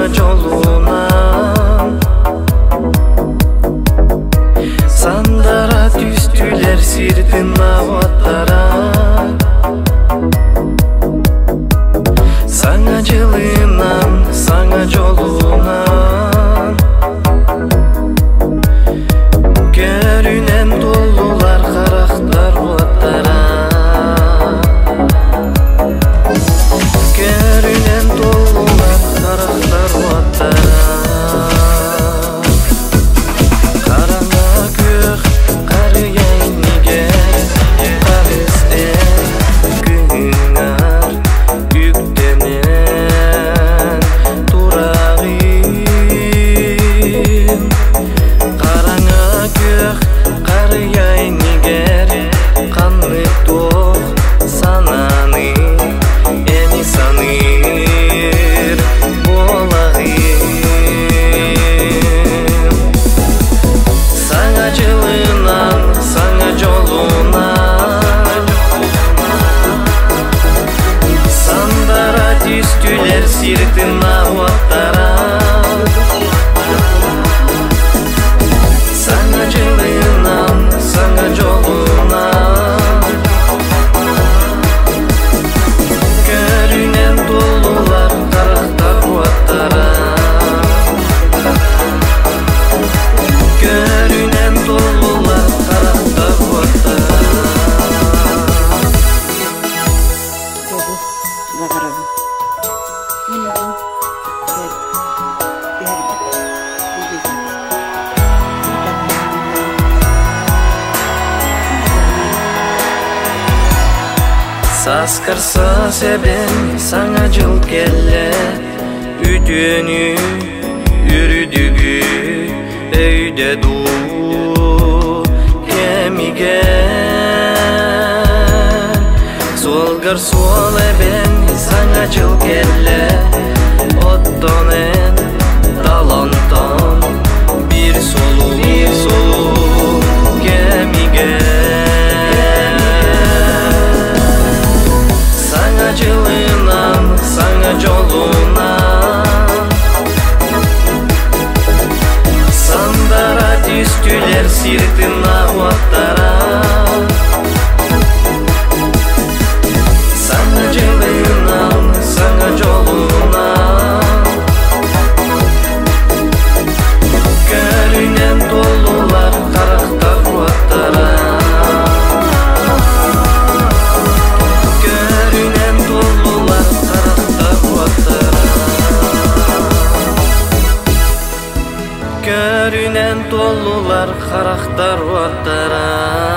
саңа жолунан сандара түстүлер сиртин абаттара саңа жылынан саңа жолунан көрүнен толулар карактар баттара көрүнен толулар карактар баттара караңа көк карыяйниге карысте күнүңар үктенен турагын караңа көк карыяйнигер канны ток сананы эми саныр болагын саңа жылынан саңа жолунан сандара түстүлер сиртин абаттара саңа жылынан саңа жолунан көрүнен толулар карактар баттара көрүнен толулар карактар баттара Саскарса себен саңа жыл келе үтүнү үрдүгү өйдө дуу кемиген солгар сол эбен саңа жыл келе оттонен талантан бир солуу кемиген саңа жылынан саңа жолунан сандара түстүлер сиртин абаттара саңа жылынан саңа жолунан көрүнен толулар карактар баттара көрүнен толулар карактар баттара